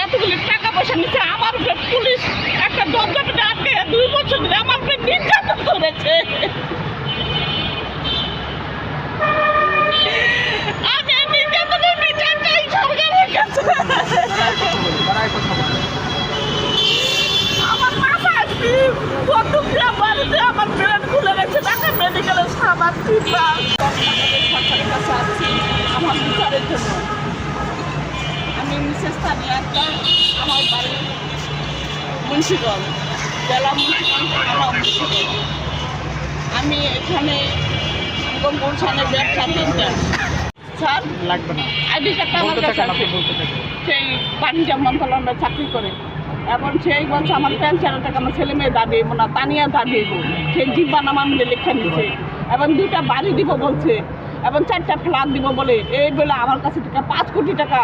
এতগুলি টাকা পয়সা নিচ্ছে, আমার উপরে পুলিশ একটা দরজাটা আটকে 2 বছর ধরে আমার উপরে নির্যাতন করেছে। আমি এই নির্যাতনের বিচার চাই সরকারের কাছে। আমার মাথা আসবি বন্ধুরা বাড়িতে আমার ব্রেন খুলে গেছে, ঢাকা মেডিকেলের সাবান কিনবা সরকারের কাছে আসছি আমার বিচারের জন্য। আমি মিসেস তানিয়া আক্তার, আমার বাড়ি মুন্সিগঞ্জ, জেলা মুন্সিগঞ্জ, থানা মুন্সিগঞ্জ। আমি এখানে গুলশানের ব্যবসা তিনটার স্যার লাগবে না, আইডি কার্ডটা আমার কাছে আছে, সেই বাণিজ্য মন্ত্রণালয়ে চাকরি করে। এবং সেই বলছে আমার পেনশনের টাকা আমার ছেলে মেয়ে দাবি এবো না, তানিয়া দাবি এবো, সেই জিব্বা নামার মধ্যে লেখা নিচ্ছে। এবং 2টা বাড়ি দিব বলছে, এবং 4টা ফ্ল্যাট দিব বলে, এই বলে আমার কাছে টাকা 5 কোটি টাকা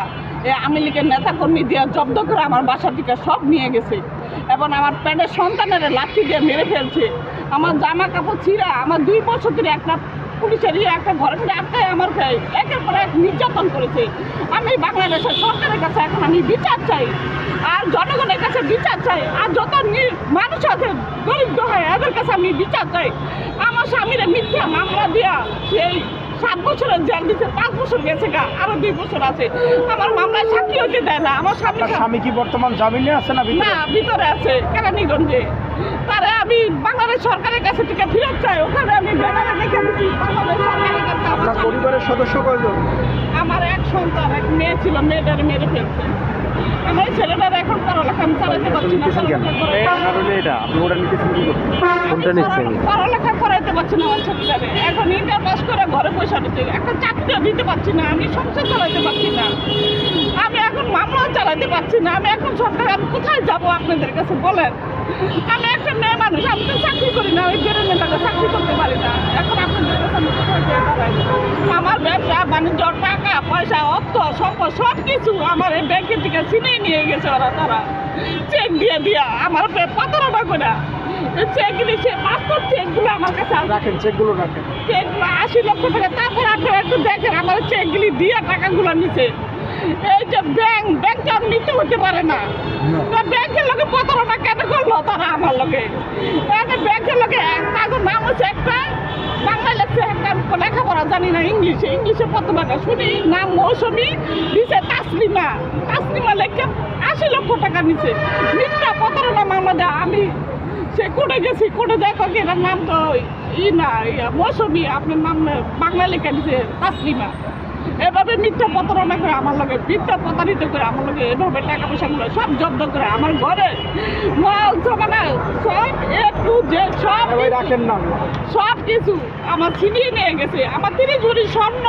আওয়ামী লীগের নেতাকর্মী দিয়ে জব্দ করে আমার বাসা থেকে সব নিয়ে গেছে। এবং আমার পেটের সন্তানের লাঠি দিয়ে মেরে ফেলছে। আমার জামা কাপড় ছিঁড়া, আমার 2 বছর ধরে একটা পুলিশের একটা ঘরে ফিরে আটকায় আমার গায়ে একের পর এক নির্যাতন করেছে। আমি বাংলাদেশের সরকারের কাছে এখন আমি বিচার চাই, আর জনগণের কাছে বিচার চাই, আর যত মানুষ আছে গরিব দোহায় এদের কাছে আমি বিচার চাই। আমার স্বামীরা মিথ্যা মামলা দিয়া সেই 7 বছরের জেল দিচ্ছে, 5 বছর গেছে গা, আরো 2 বছর আছে। আমার মামলায় সাক্ষী হতে দেয় না। আমার স্বামী কি বর্তমান জামিনে আছে না ভিতরে আছে কেরানীগঞ্জে? তারা আমি বাংলাদেশ সরকারের কাছে থেকে ফেরত চাই। ওখানে আমি ব্যানারে লিখে দিচ্ছি বাংলাদেশ সরকারের কাছে। আপনার পরিবারের সদস্য কয়জন? আমার এক সন্তান, এক মেয়ে ছিল, মেয়েটারে মেরে ফেলছে। আমার ছেলেটার এখন পড়ালেখা আমি চালাতে পারছি না। পড়ালেখা করাইতে পারছি না আমার ছেলেটারে। এখন ইন্টার পাস করে ঘরে পয়সা দিচ্ছে, একটা চাকরিও দিতে পারছি না, আমি সংসার চালাতে পারছি না, আমি এখন মামলা চালাতে পারছি না। আমি এখন সরকার, আমি কোথায় যাবো আপনাদের কাছে বলেন? আমি একটা মেয়ে মানুষ, আমি তো চাকরি করি না, ওই বেরোনে টাকা চাকরি করতে পারি না। এখন আপনাদের কাছে আমি কোথায় যেতে পারি? আমার ব্যবসা বাণিজ্য, টাকা পয়সা, অর্থ সম্পদ সব কিছু আমার এই ব্যাংকের থেকে ছিনিয়ে নিয়ে গেছে ওরা। তারা চেক দিয়ে দিয়া আমার প্রতারণা করে চেকগুলি, সে পাসপোর্ট চেকগুলো আমার কাছে রাখেন, চেকগুলো রাখেন, চেকগুলো 80 লক্ষ টাকা। তারপর আপনারা একটু দেখেন আমার চেকগুলি দিয়ে টাকাগুলো নিচে। এই যে ব্যাংক আর নিতে হতে পারে না, ব্যাংকের লোকে প্রতারণা কেন করলো তারা আমার লোকে? ব্যাংকের লোকে কাগজ নাম হচ্ছে একটা, বাংলা লেখছে একটা, লেখাপড়া জানি না, ইংলিশে প্রতারণা শুনি, নাম মৌসুমি দিছে তাসলিমা লেখে 80 লক্ষ টাকা নিচে। মিথ্যা প্রতারণা মামলা দেয়। আমি সে কোর্টে গেছি, কোর্টে দেখো কি এটার নাম তো মৌসুমি, আপনার নাম বাংলা লেখা দিছে তাসলিমা। এভাবে মিথ্যা প্রতারণা করে আমার লোকে, মিথ্যা প্রতারিত করে আমার লোকে, এভাবে টাকা পয়সাগুলো সব জব্দ করে আমার ঘরে মাল জমানা সব একটু যে সব কিছু আমার ছিনিয়ে নিয়ে গেছে। আমার 30 ভরি স্বর্ণ,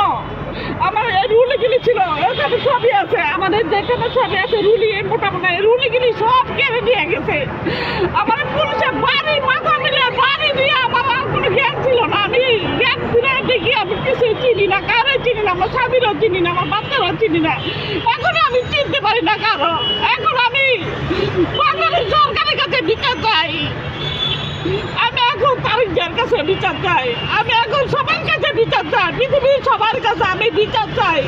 আমার এই রুলিগুলি ছিল, এখানে সবই আছে, আমাদের যেখানে সবই আছে রুলি, মোটামুটি রুলিগুলি সব কেড়ে নিয়ে গেছে। আমার পুলিশের বাড়ি মাথা মিলে বাড়ি দিয়ে আমার আর কোনো জ্ঞান ছিল না। আমি জ্ঞান ফিরে দেখি আমি কিছু চিনি না, কারো চিনি না, আমার স্বামীরও চিনি না, আমার বাচ্চারও চিনি না। এখন আমি চিনতে পারি না কারো। এখন আমি বাংলাদেশ সরকারের কাছে বিচার চাই, আমি এখন তারিখের কাছে বিচার চাই, আমি এখন সবার কাছে বিচার চাই, পৃথিবীর সবার কাছে আমি বিচার চাই।